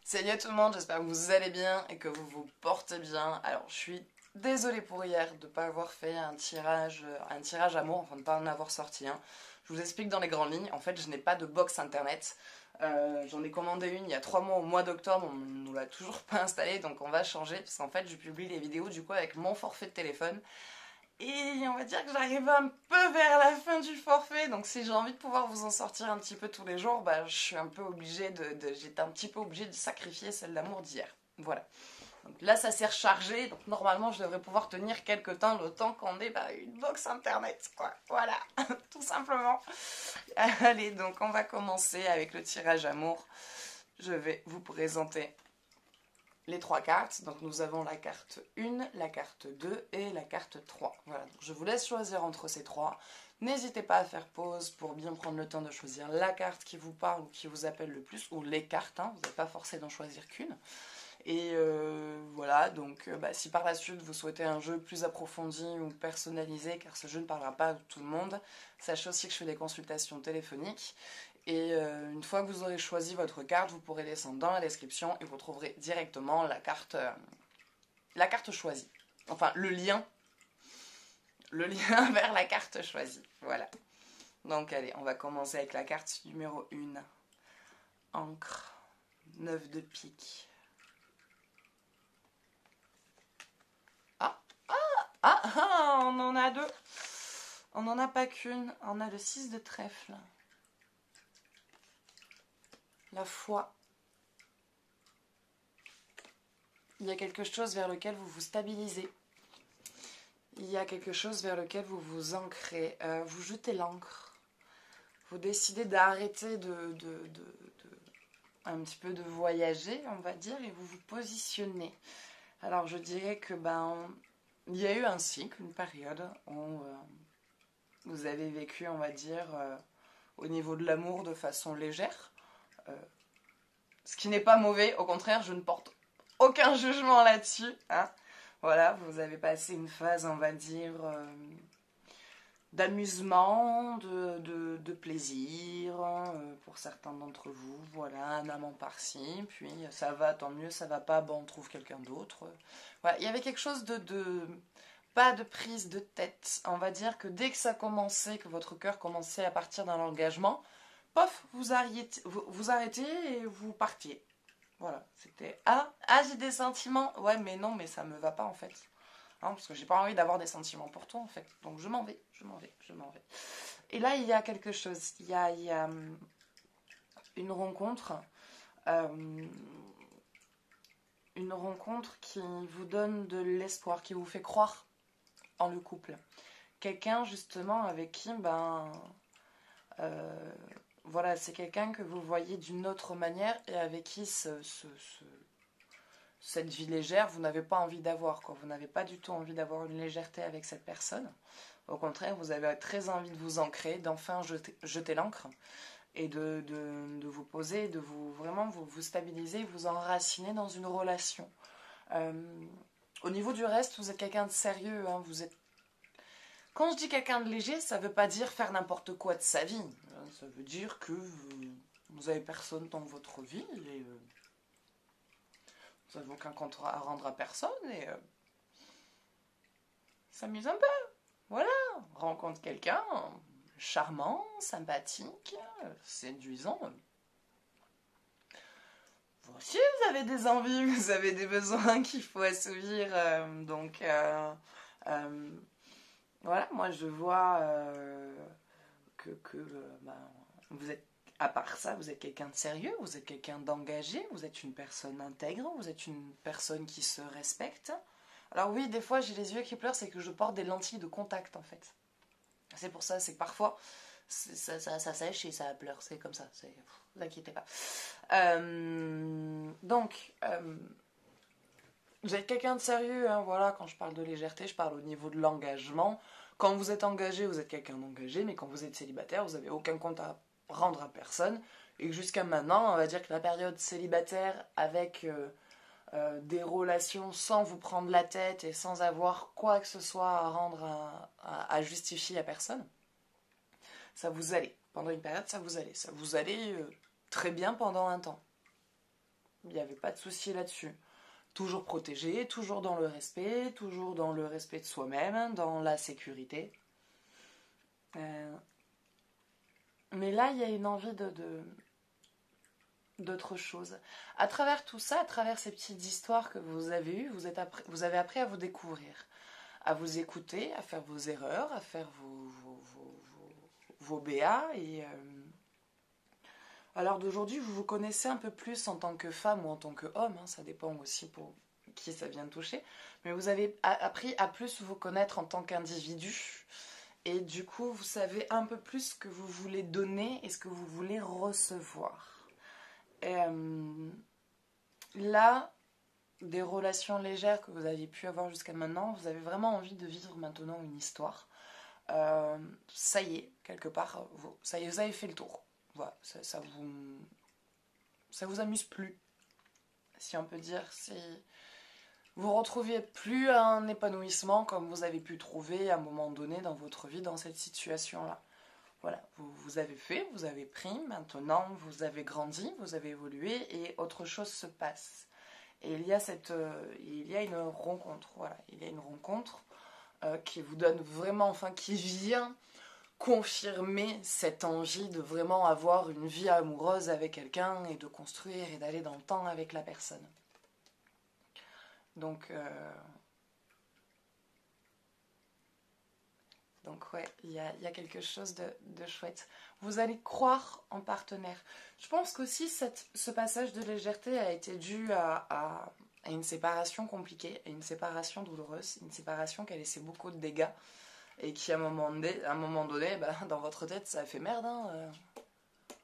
Salut tout le monde, j'espère que vous allez bien et que vous vous portez bien. Alors, je suis désolée pour hier de ne pas avoir fait un tirage amour, enfin de ne pas en avoir sorti un. Je vous explique dans les grandes lignes. En fait, je n'ai pas de box internet. J'en ai commandé une il y a 3 mois au mois d'octobre, on ne nous l'a toujours pas installée, donc on va changer. Parce qu'en fait, je publie les vidéos du coup avec mon forfait de téléphone. Et on va dire que j'arrive un peu vers la fin du forfait, donc si j'ai envie de pouvoir vous en sortir un petit peu tous les jours, bah, je suis un peu obligée j'étais un petit peu obligée de sacrifier celle d'amour d'hier. Voilà. Donc là, ça s'est rechargé, donc normalement, je devrais pouvoir tenir quelques temps, le temps qu'on ait une box internet, quoi. Voilà, tout simplement. Allez, donc on va commencer avec le tirage amour. Je vais vous présenter les 3 cartes. Donc nous avons la carte 1, la carte 2 et la carte 3. Voilà, donc je vous laisse choisir entre ces 3. N'hésitez pas à faire pause pour bien prendre le temps de choisir la carte qui vous parle ou qui vous appelle le plus, ou les cartes, hein, vous n'êtes pas forcé d'en choisir qu'une. Et voilà, donc si par la suite vous souhaitez un jeu plus approfondi ou personnalisé, car ce jeu ne parlera pas à tout le monde, sachez aussi que je fais des consultations téléphoniques. Et une fois que vous aurez choisi votre carte, vous pourrez descendre dans la description et vous trouverez directement la carte choisie. Enfin, le lien vers la carte choisie. Voilà. Donc allez, on va commencer avec la carte numéro 1. Encre, 9 de pique. On en a 2. On n'en a pas qu'une. On a le 6 de trèfle. La foi. Il y a quelque chose vers lequel vous vous stabilisez. Il y a quelque chose vers lequel vous vous ancrez. Vous jetez l'encre. Vous décidez d'arrêter un petit peu de voyager, on va dire, et vous vous positionnez. Alors je dirais que il y a eu un cycle, une période où vous avez vécu, on va dire, au niveau de l'amour de façon légère. Ce qui n'est pas mauvais, au contraire, je ne porte aucun jugement là-dessus. Hein. Voilà, vous avez passé une phase, on va dire, d'amusement, de plaisir, pour certains d'entre vous. Voilà, un amant par-ci, puis ça va, tant mieux, ça va pas, bon, on trouve quelqu'un d'autre. Voilà, il y avait quelque chose pas de prise de tête. On va dire que dès que ça commençait, que votre cœur commençait à partir dans l'engagement, pof, vous arrêtez et vous partiez. Voilà, c'était j'ai des sentiments. Ouais, mais non, mais ça me va pas en fait. Hein, parce que j'ai pas envie d'avoir des sentiments pour toi en fait. Donc je m'en vais. Et là, il y a quelque chose. Il y a une rencontre. euh, une rencontre qui vous donne de l'espoir, qui vous fait croire en le couple. Quelqu'un justement avec qui, voilà, c'est quelqu'un que vous voyez d'une autre manière et avec qui cette vie légère, vous n'avez pas envie d'avoir. Vous n'avez pas du tout envie d'avoir une légèreté avec cette personne. Au contraire, vous avez très envie de vous ancrer, d'enfin jeter l'encre et de vous poser, de vraiment vous stabiliser, vous enraciner dans une relation. Au niveau du reste, vous êtes quelqu'un de sérieux. Hein, quand je dis quelqu'un de léger, ça ne veut pas dire faire n'importe quoi de sa vie. Ça veut dire que vous n'avez personne dans votre vie et vous n'avez aucun compte à rendre à personne et s'amuse un peu. Voilà, rencontre quelqu'un charmant, sympathique, séduisant. Vous aussi, vous avez des envies, vous avez des besoins qu'il faut assouvir. Voilà, moi je vois que vous êtes, à part ça, vous êtes quelqu'un de sérieux, vous êtes quelqu'un d'engagé, vous êtes une personne intègre, vous êtes une personne qui se respecte. Alors oui, des fois j'ai les yeux qui pleurent, c'est que je porte des lentilles de contact en fait. C'est pour ça, c'est que parfois ça sèche et ça pleure, c'est comme ça, ne vous inquiétez pas. Vous êtes quelqu'un de sérieux, hein, voilà, quand je parle de légèreté, je parle au niveau de l'engagement. Quand vous êtes engagé, vous êtes quelqu'un d'engagé, mais quand vous êtes célibataire, vous n'avez aucun compte à rendre à personne. Et que jusqu'à maintenant, on va dire que la période célibataire avec des relations sans vous prendre la tête et sans avoir quoi que ce soit à rendre à justifier à personne, ça vous allait. Pendant une période, ça vous allait. Ça vous allait très bien pendant un temps. Il n'y avait pas de souci là-dessus. Toujours protégé, toujours dans le respect de soi-même, dans la sécurité. Mais là, il y a une envie d'autre chose. À travers tout ça, à travers ces petites histoires que vous avez eues, vous avez appris à vous découvrir, à vous écouter, à faire vos erreurs, à faire vos BA. Et à l'heure d'aujourd'hui, vous vous connaissez un peu plus en tant que femme ou en tant qu'homme, hein, ça dépend aussi pour qui ça vient de toucher, mais vous avez appris à plus vous connaître en tant qu'individu. Et du coup, vous savez un peu plus ce que vous voulez donner et ce que vous voulez recevoir. Et là, des relations légères que vous aviez pu avoir jusqu'à maintenant, vous avez vraiment envie de vivre maintenant une histoire. Ça y est, quelque part, ça y est, vous avez fait le tour. Voilà, ça vous amuse plus, si on peut dire. Vous ne retrouviez plus un épanouissement comme vous avez pu trouver à un moment donné dans votre vie, dans cette situation-là. Voilà, vous avez fait, vous avez pris, maintenant vous avez grandi, vous avez évolué et autre chose se passe. Et il y a une rencontre, voilà, il y a une rencontre qui vous donne vraiment, enfin qui vient confirmer cette envie de vraiment avoir une vie amoureuse avec quelqu'un et de construire et d'aller dans le temps avec la personne. Donc ouais, il y a quelque chose de chouette. Vous allez croire en partenaire. Je pense qu'aussi ce passage de légèreté a été dû à une séparation compliquée, à une séparation douloureuse, une séparation qui a laissé beaucoup de dégâts et qui à un moment donné bah, dans votre tête ça a fait merde. Hein,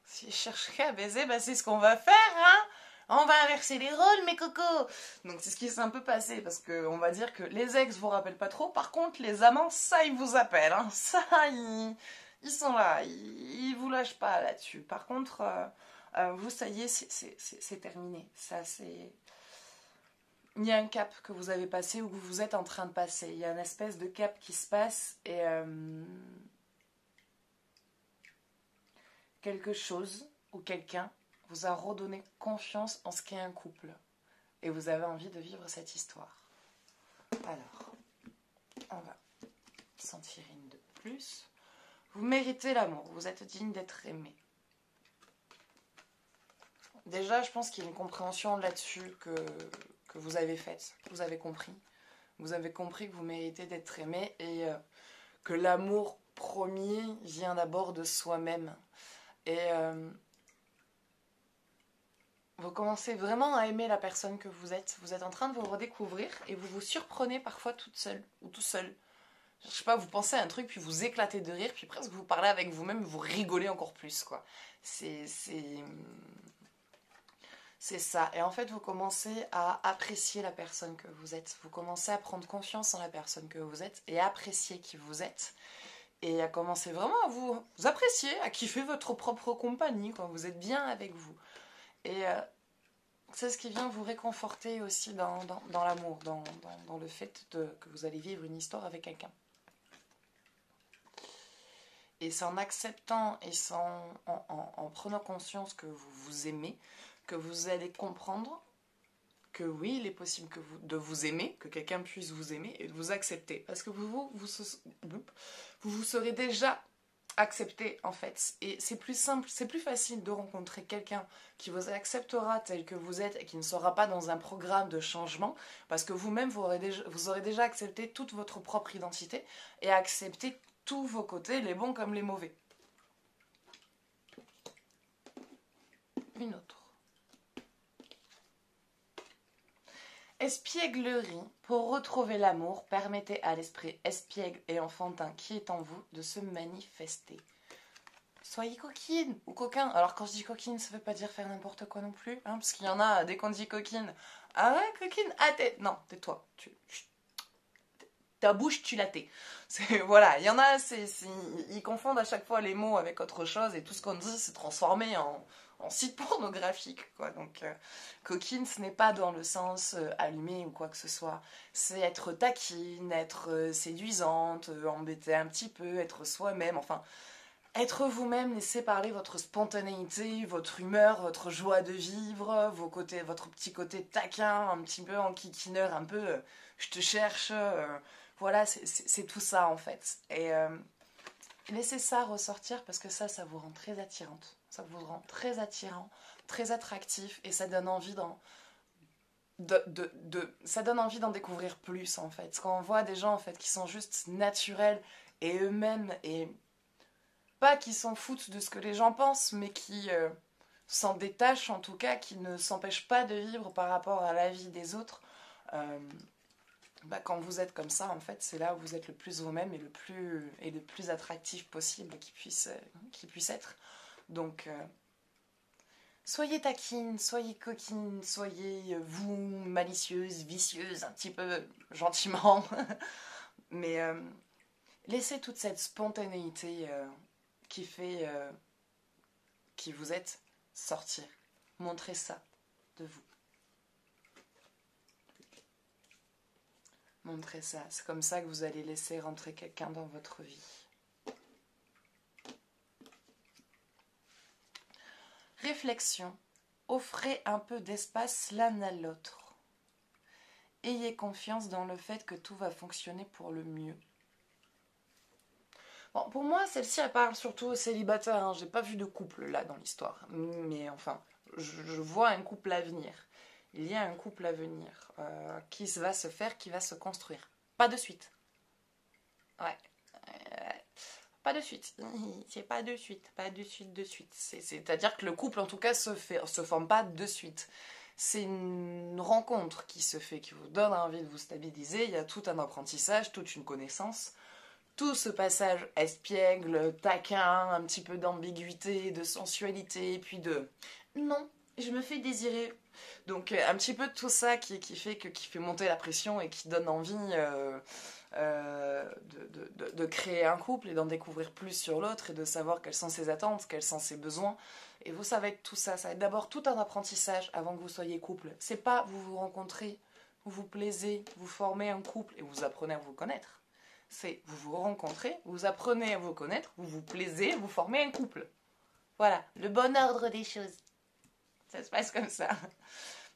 si je chercherais à baiser, bah, c'est ce qu'on va faire, hein. On va inverser les rôles, mes cocos. Donc c'est ce qui s'est un peu passé, parce qu'on va dire que les ex vous rappellent pas trop, par contre les amants, ça ils vous appellent, hein. Ça ils sont là, ils vous lâchent pas là-dessus. Par contre, vous ça y est, c'est terminé. Ça c'est... Il y a un cap que vous avez passé ou que vous êtes en train de passer. Il y a une espèce de cap qui se passe et quelque chose ou quelqu'un vous a redonné confiance en ce qu'est un couple. Et vous avez envie de vivre cette histoire. Alors, on va s'en tirer une de plus. Vous méritez l'amour. Vous êtes digne d'être aimé. Déjà, je pense qu'il y a une compréhension là-dessus que vous avez faite. Vous avez compris. Vous avez compris que vous méritez d'être aimé et que l'amour premier vient d'abord de soi-même. Et vous commencez vraiment à aimer la personne que vous êtes. Vous êtes en train de vous redécouvrir et vous vous surprenez parfois toute seule ou tout seul. Je sais pas, vous pensez à un truc puis vous éclatez de rire puis presque vous parlez avec vous-même, vous rigolez encore plus quoi. C'est ça. Et en fait, vous commencez à apprécier la personne que vous êtes. Vous commencez à prendre confiance en la personne que vous êtes et à apprécier qui vous êtes. Et à commencer vraiment à vous apprécier, à kiffer votre propre compagnie quand vous êtes bien avec vous. Et c'est ce qui vient vous réconforter aussi dans l'amour, dans le fait que vous allez vivre une histoire avec quelqu'un. Et c'est en acceptant et en prenant conscience que vous vous aimez, que vous allez comprendre que oui, il est possible de vous aimer, que quelqu'un puisse vous aimer et de vous accepter. Parce que vous vous serez déjà accepté en fait. Et c'est plus simple, c'est plus facile de rencontrer quelqu'un qui vous acceptera tel que vous êtes et qui ne sera pas dans un programme de changement. Parce que vous-même, vous aurez déjà accepté toute votre propre identité et accepté tous vos côtés, les bons comme les mauvais. Une autre. Espièglerie, pour retrouver l'amour, permettez à l'esprit espiègle et enfantin qui est en vous de se manifester. Soyez coquine ou coquin. Alors quand je dis coquine, ça veut pas dire faire n'importe quoi non plus, hein, parce qu'il y en a, dès qu'on dit coquine, ah ouais, coquine, ah t'es... Non, tais-toi, ta bouche, tu la tais. Voilà, il y en a, ils confondent à chaque fois les mots avec autre chose et tout ce qu'on dit, c'est transformé en site pornographique, quoi. Donc, coquine, ce n'est pas dans le sens allumé ou quoi que ce soit. C'est être taquine, être séduisante, embêter un petit peu, être soi-même, enfin... Être vous-même, laisser parler votre spontanéité, votre humeur, votre joie de vivre, votre petit côté taquin, un petit peu enquiquineur, un peu je te cherche, voilà, c'est tout ça en fait. Et laissez ça ressortir parce que ça vous rend très attirante, ça vous rend très attirant, très attractif et ça donne envie ça donne envie d'en découvrir plus en fait. Quand on voit des gens en fait qui sont juste naturels et eux-mêmes et pas qui s'en foutent de ce que les gens pensent, mais qui s'en détachent en tout cas, qui ne s'empêchent pas de vivre par rapport à la vie des autres. Euh, Quand vous êtes comme ça, en fait, c'est là où vous êtes le plus vous-même et le plus attractif possible qui puisse être. Donc, soyez taquine, soyez coquine, soyez vous malicieuse, vicieuse, un petit peu gentiment. Mais laissez toute cette spontanéité qui fait qui vous êtes sortir. Montrez ça de vous. Montrez ça. C'est comme ça que vous allez laisser rentrer quelqu'un dans votre vie. Réflexion. Offrez un peu d'espace l'un à l'autre. Ayez confiance dans le fait que tout va fonctionner pour le mieux. Bon, pour moi, celle-ci, elle parle surtout aux célibataires. Hein. J'ai pas vu de couple là dans l'histoire. Mais enfin, je vois un couple à venir. Il y a un couple à venir qui va se faire, qui va se construire. Pas de suite. Ouais. Pas de suite. C'est pas de suite. Pas de suite, de suite. C'est-à-dire que le couple, en tout cas, se forme pas de suite. C'est une rencontre qui se fait, qui vous donne envie de vous stabiliser. Il y a tout un apprentissage, toute une connaissance. Tout ce passage espiègle, taquin, un petit peu d'ambiguïté, de sensualité, puis de non, je me fais désirer. Donc un petit peu de tout ça qui fait monter la pression et qui donne envie de créer un couple et d'en découvrir plus sur l'autre et de savoir quelles sont ses attentes, quels sont ses besoins. Et vous, ça va être tout ça. Ça va être d'abord tout un apprentissage avant que vous soyez couple. C'est pas vous vous rencontrez, vous vous plaisez, vous formez un couple et vous apprenez à vous connaître. C'est vous vous rencontrez, vous apprenez à vous connaître, vous vous plaisez, vous formez un couple. Voilà, le bon ordre des choses. Ça se passe comme ça.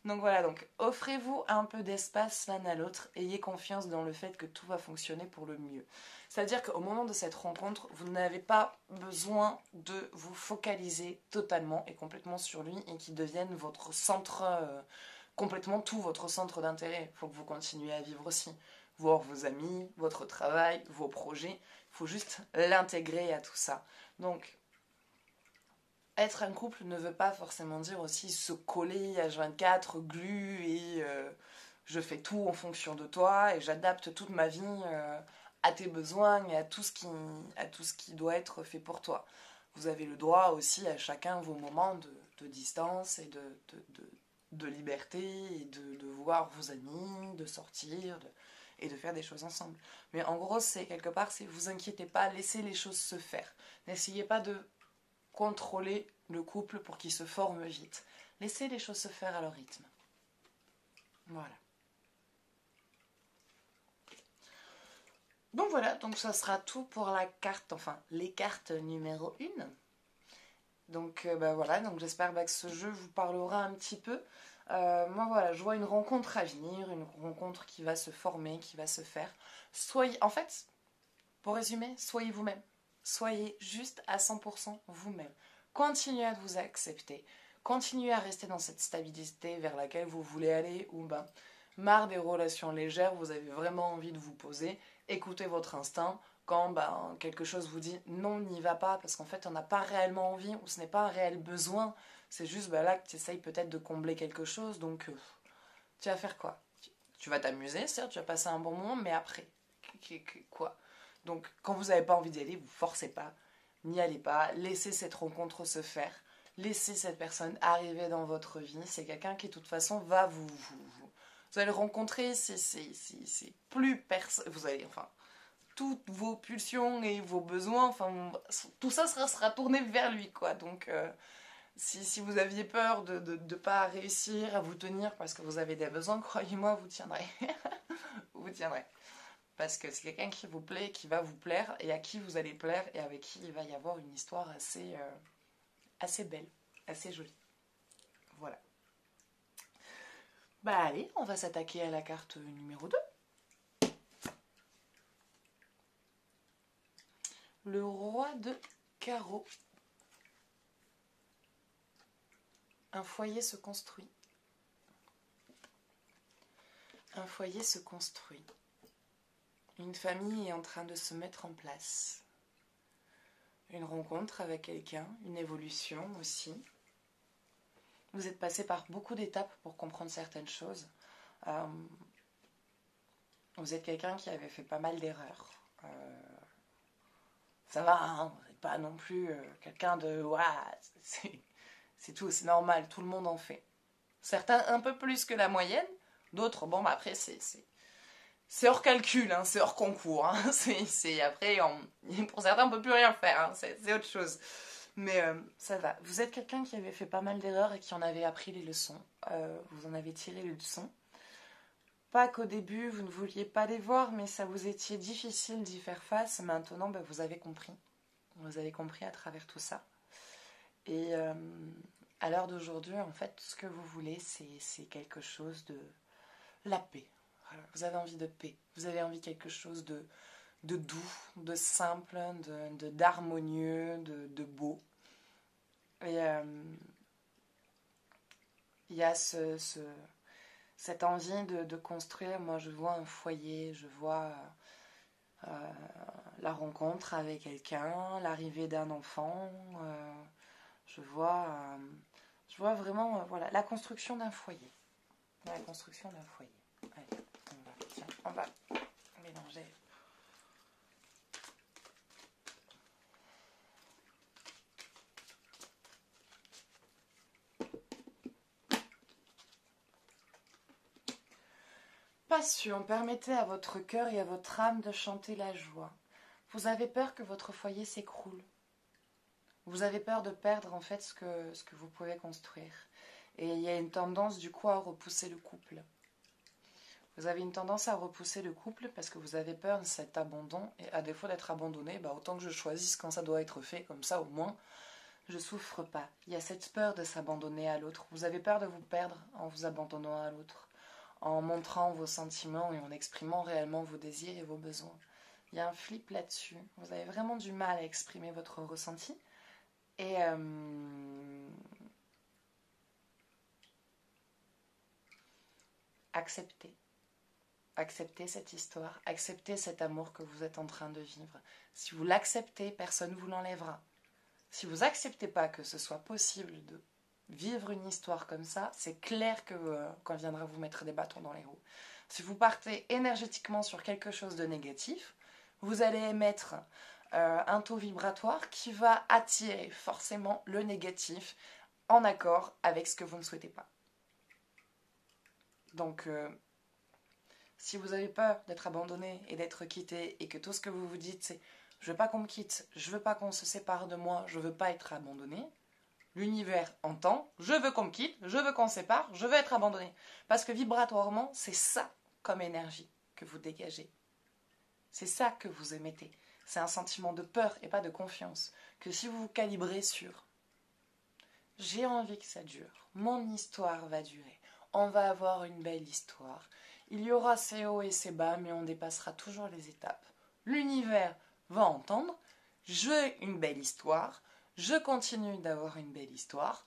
Donc voilà, donc offrez-vous un peu d'espace l'un à l'autre, ayez confiance dans le fait que tout va fonctionner pour le mieux. C'est-à-dire qu'au moment de cette rencontre, vous n'avez pas besoin de vous focaliser totalement et complètement sur lui et qu'il devienne votre centre, complètement tout votre centre d'intérêt. Il faut que vous continuiez à vivre aussi. Voir vos amis, votre travail, vos projets. Il faut juste l'intégrer à tout ça. Donc, être un couple ne veut pas forcément dire aussi se coller H24, glu et je fais tout en fonction de toi et j'adapte toute ma vie à tes besoins et à tout ce qui doit être fait pour toi. Vous avez le droit aussi à chacun vos moments de distance et de liberté et de voir vos amis, de sortir et de faire des choses ensemble. Mais en gros, c'est quelque part, c'est vous inquiétez pas, laissez les choses se faire. N'essayez pas de contrôler le couple pour qu'il se forme vite. Laissez les choses se faire à leur rythme. Voilà. Donc voilà, donc ça sera tout pour la carte, enfin les cartes numéro 1. Donc voilà, donc j'espère que ce jeu vous parlera un petit peu. Moi voilà, je vois une rencontre à venir, une rencontre qui va se former, qui va se faire. En fait, pour résumer, soyez vous-même. Soyez juste à 100% vous-même. Continuez à vous accepter. Continuez à rester dans cette stabilité vers laquelle vous voulez aller ou marre des relations légères, vous avez vraiment envie de vous poser. Écoutez votre instinct. Quand quelque chose vous dit non, n'y va pas parce qu'en fait on n'a pas réellement envie ou ce n'est pas un réel besoin. C'est juste là que tu essayes peut-être de combler quelque chose. Donc tu vas faire quoi? Tu vas t'amuser, certes, tu vas passer un bon moment, mais après, quoi? Donc, quand vous n'avez pas envie d'y aller, vous ne forcez pas, n'y allez pas, laissez cette rencontre se faire, laissez cette personne arriver dans votre vie. C'est quelqu'un qui, de toute façon, va vous allez le rencontrer, c'est plus personne. Vous allez, enfin, toutes vos pulsions et vos besoins, enfin, tout ça sera tourné vers lui, quoi. Donc, si vous aviez peur de ne pas réussir à vous tenir parce que vous avez des besoins, croyez-moi, vous tiendrez. Vous tiendrez. Parce que c'est quelqu'un qui vous plaît, qui va vous plaire, et à qui vous allez plaire, et avec qui il va y avoir une histoire assez belle, assez jolie. Voilà. Bah allez, on va s'attaquer à la carte numéro 2. Le roi de carreau. Un foyer se construit. Un foyer se construit. Une famille est en train de se mettre en place. Une rencontre avec quelqu'un, une évolution aussi. Vous êtes passé par beaucoup d'étapes pour comprendre certaines choses. Vous êtes quelqu'un qui avait fait pas mal d'erreurs. Ça va, hein, vous n'êtes pas non plus quelqu'un de... c'est tout, c'est normal, tout le monde en fait. Certains un peu plus que la moyenne, d'autres, bon, bah après, c'est hors calcul, hein, c'est hors concours. Hein, après, pour certains, on ne peut plus rien faire, hein, c'est autre chose. Mais ça va. Vous êtes quelqu'un qui avait fait pas mal d'erreurs et qui en avait appris les leçons. Vous en avez tiré les leçons. Pas qu'au début, vous ne vouliez pas les voir, mais ça vous était difficile d'y faire face. Maintenant, ben, vous avez compris. Vous avez compris à travers tout ça. Et à l'heure d'aujourd'hui, en fait, tout ce que vous voulez, c'est quelque chose de... la paix. Voilà. Vous avez envie de paix. Vous avez envie de quelque chose de doux, de simple, d'harmonieux, de beau. Et il y a cette envie de construire. Moi, je vois un foyer, je vois la rencontre avec quelqu'un, l'arrivée d'un enfant. Je vois vraiment voilà, la construction d'un foyer. La construction d'un foyer. Allez, on va mélanger. Passion, permettez à votre cœur et à votre âme de chanter la joie. Vous avez peur que votre foyer s'écroule. Vous avez peur de perdre en fait ce que vous pouvez construire. Et il y a une tendance du coup à repousser le couple. Vous avez une tendance à repousser le couple parce que vous avez peur de cet abandon. Et à défaut d'être abandonné, bah, autant que je choisisse quand ça doit être fait, comme ça au moins je souffre pas. Il y a cette peur de s'abandonner à l'autre. Vous avez peur de vous perdre en vous abandonnant à l'autre, en montrant vos sentiments et en exprimant réellement vos désirs et vos besoins. Il y a un flip là-dessus. Vous avez vraiment du mal à exprimer votre ressenti. Et acceptez. Acceptez cette histoire. Acceptez cet amour que vous êtes en train de vivre. Si vous l'acceptez, personne ne vous l'enlèvera. Si vous n'acceptez pas que ce soit possible de vivre une histoire comme ça, c'est clair que qu'on viendra vous mettre des bâtons dans les roues. Si vous partez énergétiquement sur quelque chose de négatif, vous allez émettre un taux vibratoire qui va attirer forcément le négatif en accord avec ce que vous ne souhaitez pas. Donc, si vous avez peur d'être abandonné et d'être quitté et que tout ce que vous vous dites c'est « je veux pas qu'on me quitte, je veux pas qu'on se sépare de moi, je veux pas être abandonné », l'univers entend « je veux qu'on me quitte, je veux qu'on se sépare, je veux être abandonné ». Parce que vibratoirement, c'est ça comme énergie que vous dégagez. C'est ça que vous émettez. C'est un sentiment de peur et pas de confiance. Que si vous vous calibrez sur « j'ai envie que ça dure, mon histoire va durer, on va avoir une belle histoire ». Il y aura ses hauts et ses bas, mais on dépassera toujours les étapes. L'univers va entendre, j'ai une belle histoire, je continue d'avoir une belle histoire,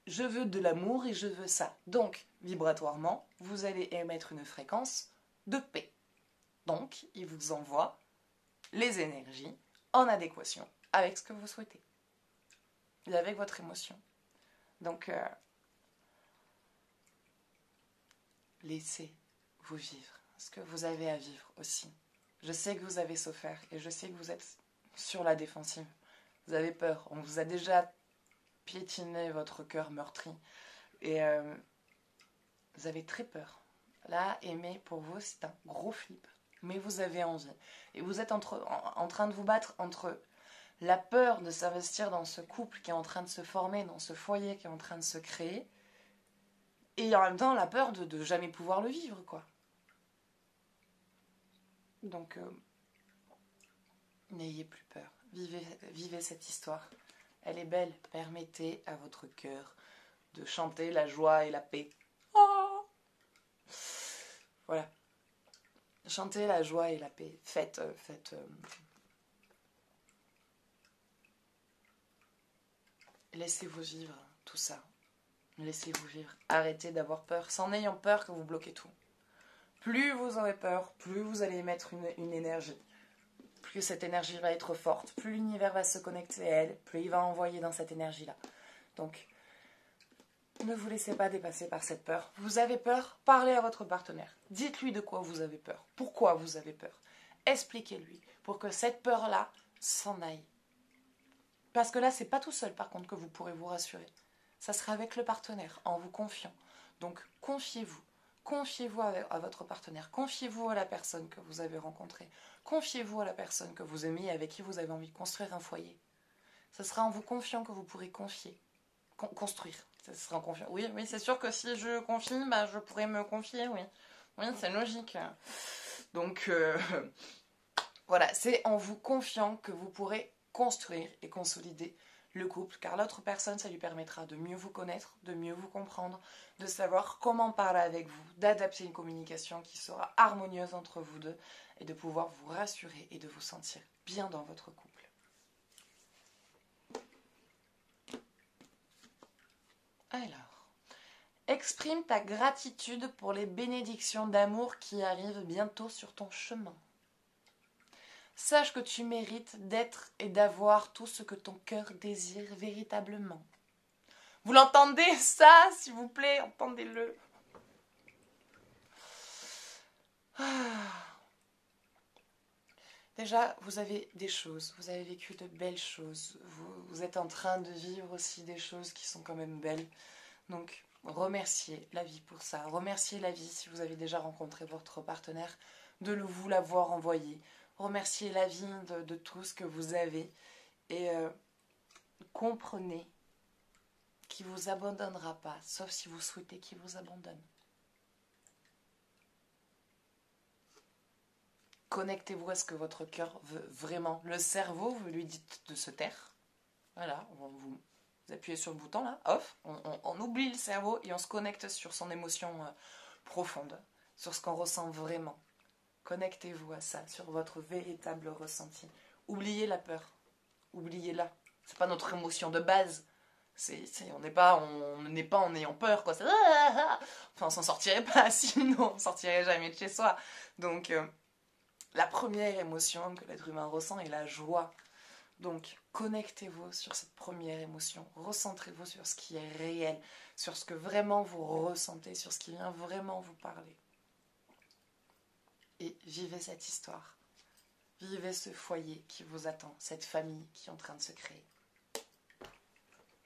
je veux de l'amour et je veux ça. Donc, vibratoirement, vous allez émettre une fréquence de paix. Donc, il vous envoie les énergies en adéquation avec ce que vous souhaitez et avec votre émotion. Donc, laissez-vous vivre ce que vous avez à vivre aussi. Je sais que vous avez souffert et je sais que vous êtes sur la défensive. Vous avez peur. On vous a déjà piétiné votre cœur meurtri. Et vous avez très peur. Là, aimer pour vous, c'est un gros flip. Mais vous avez envie. Et vous êtes en train de vous battre entre la peur de s'investir dans ce couple qui est en train de se former, dans ce foyer qui est en train de se créer, et en même temps la peur de jamais pouvoir le vivre, quoi. Donc, n'ayez plus peur. Vivez cette histoire. Elle est belle. Permettez à votre cœur de chanter la joie et la paix. Oh, voilà. Chantez la joie et la paix. Laissez-vous vivre tout ça. Laissez-vous vivre. Arrêtez d'avoir peur. C'est en ayant peur que vous bloquez tout. Plus vous aurez peur, plus vous allez émettre une énergie. Plus cette énergie va être forte, plus l'univers va se connecter à elle, plus il va envoyer dans cette énergie-là. Donc, ne vous laissez pas dépasser par cette peur. Vous avez peur, parlez à votre partenaire. Dites-lui de quoi vous avez peur. Pourquoi vous avez peur. Expliquez-lui pour que cette peur-là s'en aille. Parce que là, c'est pas tout seul, par contre, que vous pourrez vous rassurer. Ça sera avec le partenaire, en vous confiant. Donc, confiez-vous. Confiez-vous à votre partenaire. Confiez-vous à la personne que vous avez rencontrée. Confiez-vous à la personne que vous aimez et avec qui vous avez envie de construire un foyer. Ce sera en vous confiant que vous pourrez construire. Ce sera en confiant. Oui, c'est sûr que si je confie, je pourrais me confier, oui. Oui, c'est logique. Donc, voilà, c'est en vous confiant que vous pourrez construire et consolider le couple, car l'autre personne, ça lui permettra de mieux vous connaître, de mieux vous comprendre, de savoir comment parler avec vous, d'adapter une communication qui sera harmonieuse entre vous deux et de pouvoir vous rassurer et de vous sentir bien dans votre couple. Alors, exprime ta gratitude pour les bénédictions d'amour qui arrivent bientôt sur ton chemin. Sache que tu mérites d'être et d'avoir tout ce que ton cœur désire véritablement. Vous l'entendez ça, s'il vous plaît, entendez-le. Déjà, vous avez des choses, vous avez vécu de belles choses. Vous êtes en train de vivre aussi des choses qui sont quand même belles. Donc, remerciez la vie pour ça. Remerciez la vie si vous avez déjà rencontré votre partenaire de vous l'avoir envoyé. Remerciez la vie de tout ce que vous avez et comprenez qu'il ne vous abandonnera pas, sauf si vous souhaitez qu'il vous abandonne. Connectez-vous à ce que votre cœur veut vraiment. Le cerveau, vous lui dites de se taire. Voilà, vous appuyez sur le bouton là, off, on oublie le cerveau et on se connecte sur son émotion profonde, sur ce qu'on ressent vraiment. Connectez-vous à ça, sur votre véritable ressenti. Oubliez la peur. Oubliez-la. C'est pas notre émotion de base. On n'est pas en ayant peur, quoi. Enfin, on s'en sortirait pas, sinon on sortirait jamais de chez soi. Donc, la première émotion que l'être humain ressent est la joie. Donc, connectez-vous sur cette première émotion. Recentrez-vous sur ce qui est réel, sur ce que vraiment vous ressentez, sur ce qui vient vraiment vous parler. Et vivez cette histoire. Vivez ce foyer qui vous attend, cette famille qui est en train de se créer.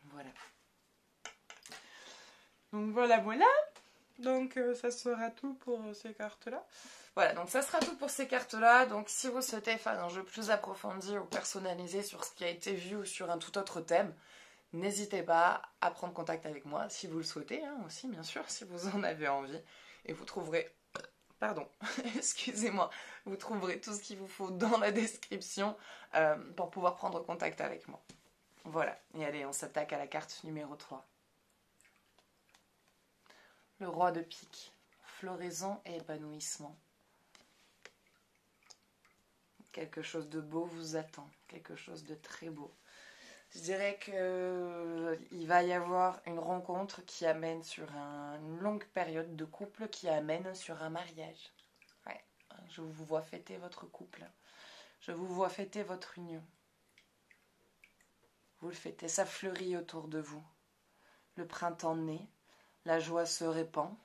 Voilà. Donc voilà. Donc ça sera tout pour ces cartes-là. Voilà, donc ça sera tout pour ces cartes-là. Donc si vous souhaitez faire un jeu plus approfondi ou personnalisé sur ce qui a été vu ou sur un tout autre thème, n'hésitez pas à prendre contact avec moi si vous le souhaitez, aussi bien sûr, si vous en avez envie. Et vous trouverez... Pardon, excusez-moi, vous trouverez tout ce qu'il vous faut dans la description pour pouvoir prendre contact avec moi. Voilà, et allez, on s'attaque à la carte numéro 3. Le roi de pique, floraison et épanouissement. Quelque chose de beau vous attend, quelque chose de très beau. Je dirais qu'il va y avoir une rencontre qui amène sur une longue période de couple qui amène sur un mariage. Ouais, je vous vois fêter votre couple. Je vous vois fêter votre union. Vous le fêtez, ça fleurit autour de vous. Le printemps naît, la joie se répand.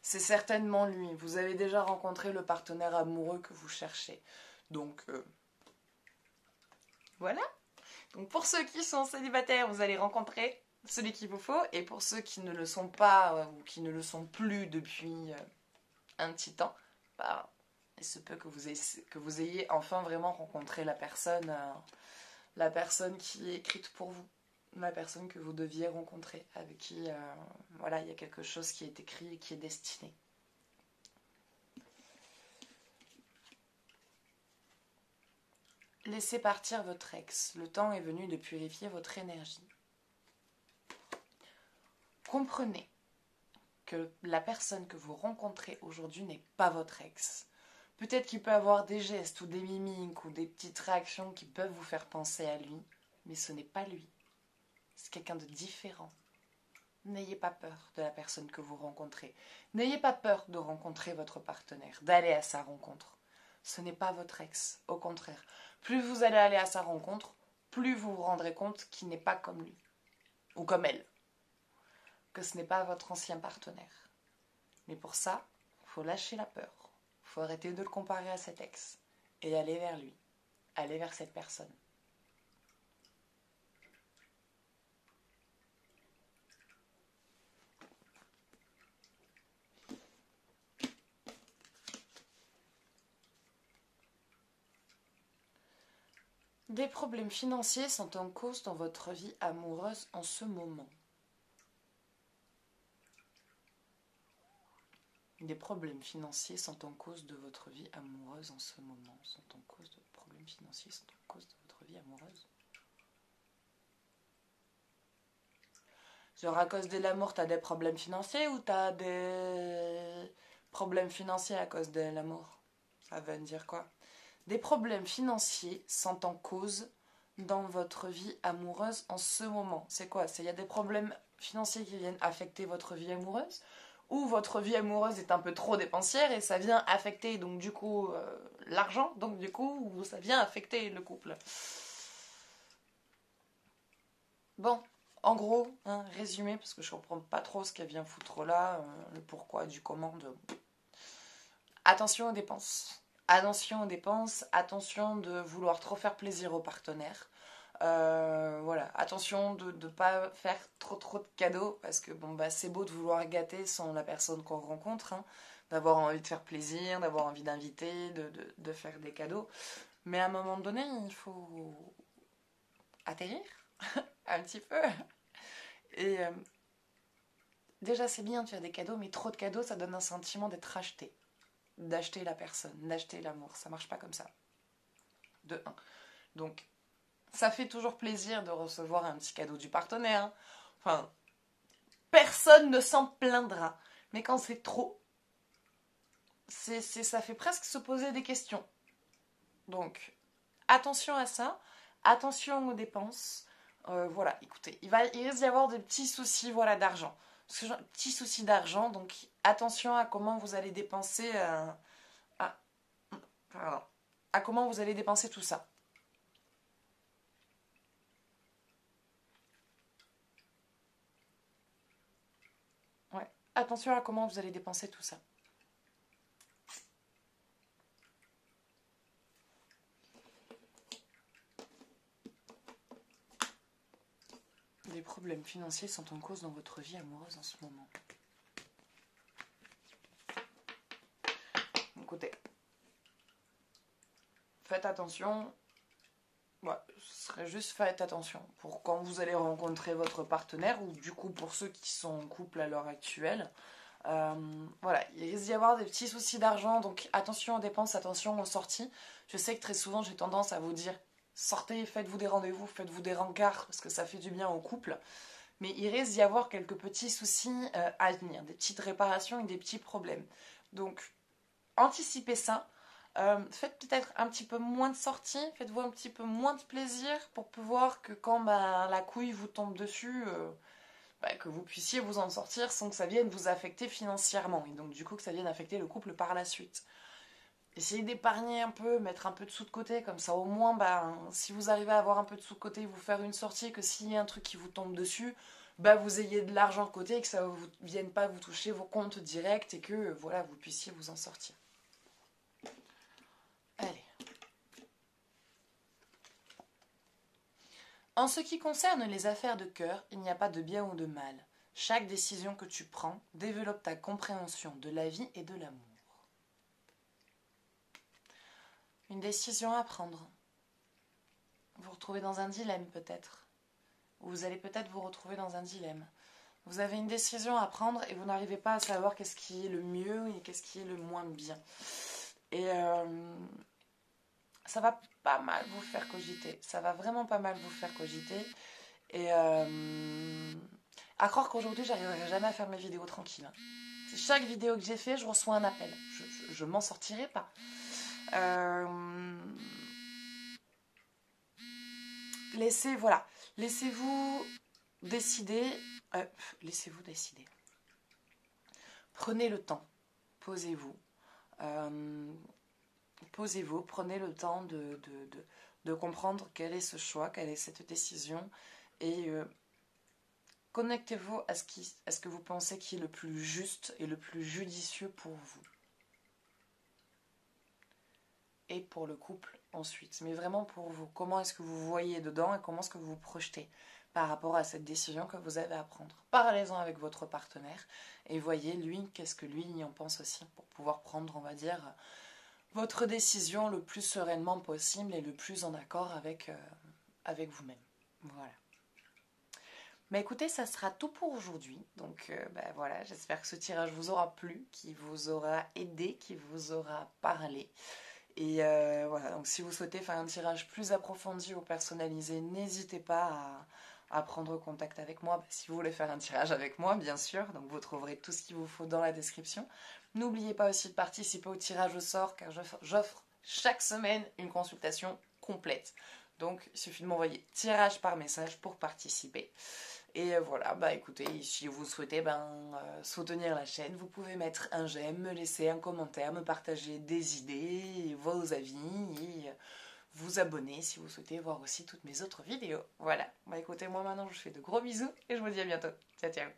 C'est certainement lui. Vous avez déjà rencontré le partenaire amoureux que vous cherchez. Donc, voilà. Donc, pour ceux qui sont célibataires, vous allez rencontrer celui qu'il vous faut. Et pour ceux qui ne le sont pas ou qui ne le sont plus depuis un petit temps, il se peut que vous ayez enfin vraiment rencontré la personne la personne qui est écrite pour vous, la personne que vous deviez rencontrer, avec qui voilà, il y a quelque chose qui est écrit et qui est destiné. Laissez partir votre ex. Le temps est venu de purifier votre énergie. Comprenez que la personne que vous rencontrez aujourd'hui n'est pas votre ex. Peut-être qu'il peut avoir des gestes ou des mimiques ou des petites réactions qui peuvent vous faire penser à lui, mais ce n'est pas lui. C'est quelqu'un de différent. N'ayez pas peur de la personne que vous rencontrez. N'ayez pas peur de rencontrer votre partenaire, d'aller à sa rencontre. Ce n'est pas votre ex, au contraire. Plus vous allez aller à sa rencontre, plus vous vous rendrez compte qu'il n'est pas comme lui, ou comme elle, que ce n'est pas votre ancien partenaire. Mais pour ça, il faut lâcher la peur. Il faut arrêter de le comparer à cet ex et aller vers lui, aller vers cette personne. Des problèmes financiers sont en cause dans votre vie amoureuse en ce moment. Des problèmes financiers sont en cause de votre vie amoureuse en ce moment. Problèmes financiers sont en cause de votre vie amoureuse. Genre à cause de l'amour, t'as des problèmes financiers ou t'as des problèmes financiers à cause de l'amour? Ça veut dire quoi? Des problèmes financiers sont en cause dans votre vie amoureuse en ce moment. C'est quoi? Il y a des problèmes financiers qui viennent affecter votre vie amoureuse, ou votre vie amoureuse est un peu trop dépensière et ça vient affecter donc du coup l'argent, donc du coup ça vient affecter le couple. Bon, en gros, résumé, parce que je comprends pas trop ce qu'elle vient foutre là, le pourquoi du comment de... Attention aux dépenses. Attention aux dépenses, attention de vouloir trop faire plaisir aux partenaires. Voilà, attention de ne pas faire trop de cadeaux, parce que bon, bah, c'est beau de vouloir gâter sans la personne qu'on rencontre, d'avoir envie de faire plaisir, d'avoir envie d'inviter, de faire des cadeaux. Mais à un moment donné, il faut atterrir un petit peu. Et déjà, c'est bien de faire des cadeaux, mais trop de cadeaux, ça donne un sentiment d'être acheté. D'acheter la personne, d'acheter l'amour. Ça marche pas comme ça. De un. Donc, ça fait toujours plaisir de recevoir un petit cadeau du partenaire. Enfin, personne ne s'en plaindra. Mais quand c'est trop, ça fait presque se poser des questions. Donc, attention à ça. Attention aux dépenses. Voilà, écoutez, il risque d'y avoir des petits soucis voilà, d'argent. Petits soucis d'argent, donc attention à comment vous allez dépenser... à comment vous allez dépenser tout ça. Ouais, attention à comment vous allez dépenser tout ça. Des problèmes financiers sont en cause dans votre vie amoureuse en ce moment. Écoutez, faites attention. Ouais, ce serait juste faites attention pour quand vous allez rencontrer votre partenaire, ou du coup pour ceux qui sont en couple à l'heure actuelle. Voilà, il risque d'y avoir des petits soucis d'argent, donc attention aux dépenses, attention aux sorties. Je sais que très souvent j'ai tendance à vous dire sortez, faites-vous des rendez-vous, faites-vous des rencarts, parce que ça fait du bien au couple. Mais il risque d'y avoir quelques petits soucis à venir, des petites réparations et des petits problèmes. Donc, anticipez ça. Faites peut-être un petit peu moins de sorties, faites-vous un petit peu moins de plaisir pour pouvoir que quand la couille vous tombe dessus, que vous puissiez vous en sortir sans que ça vienne vous affecter financièrement. Et donc, du coup, que ça vienne affecter le couple par la suite. Essayez d'épargner un peu, mettre un peu de sous de côté, comme ça au moins, si vous arrivez à avoir un peu de sous de côté, vous faire une sortie, que s'il y a un truc qui vous tombe dessus, vous ayez de l'argent de côté et que ça ne vienne pas vous toucher vos comptes directs et que voilà, vous puissiez vous en sortir. Allez. En ce qui concerne les affaires de cœur, il n'y a pas de bien ou de mal. Chaque décision que tu prends développe ta compréhension de la vie et de l'amour. Une décision à prendre. Vous retrouver dans un dilemme peut-être. Ou vous allez peut-être vous retrouver dans un dilemme. Vous avez une décision à prendre et vous n'arrivez pas à savoir qu'est-ce qui est le mieux et qu'est-ce qui est le moins bien. Et ça va pas mal vous faire cogiter. Ça va vraiment pas mal vous faire cogiter. Et à croire qu'aujourd'hui, j'arriverai jamais à faire mes vidéos tranquilles. Chaque vidéo que j'ai fait, je reçois un appel. Je m'en sortirai pas. Laissez-vous décider. Laissez-vous décider. Prenez le temps. Posez-vous. Prenez le temps de comprendre quel est ce choix, quelle est cette décision. Et connectez-vous à ce que vous pensez qui est le plus juste et le plus judicieux pour vous. Et pour le couple ensuite. Mais vraiment pour vous. Comment est-ce que vous voyez dedans et comment est-ce que vous vous projetez par rapport à cette décision que vous avez à prendre. Parlez-en avec votre partenaire et voyez lui, qu'est-ce que lui y en pense aussi pour pouvoir prendre, on va dire, votre décision le plus sereinement possible et le plus en accord avec vous-même. Voilà. Mais écoutez, ça sera tout pour aujourd'hui. Donc voilà, j'espère que ce tirage vous aura plu, qui vous aura aidé, qui vous aura parlé. Et voilà, donc si vous souhaitez faire un tirage plus approfondi ou personnalisé, n'hésitez pas à prendre contact avec moi. Si vous voulez faire un tirage avec moi, bien sûr, donc vous trouverez tout ce qu'il vous faut dans la description. N'oubliez pas aussi de participer au tirage au sort, car j'offre chaque semaine une consultation complète. Donc il suffit de m'envoyer tirage par message pour participer. Et voilà, écoutez, si vous souhaitez soutenir la chaîne, vous pouvez mettre un j'aime, me laisser un commentaire, me partager des idées, vos avis et vous abonner si vous souhaitez voir aussi toutes mes autres vidéos. Voilà, écoutez, moi maintenant je vous fais de gros bisous et je vous dis à bientôt. Ciao, ciao.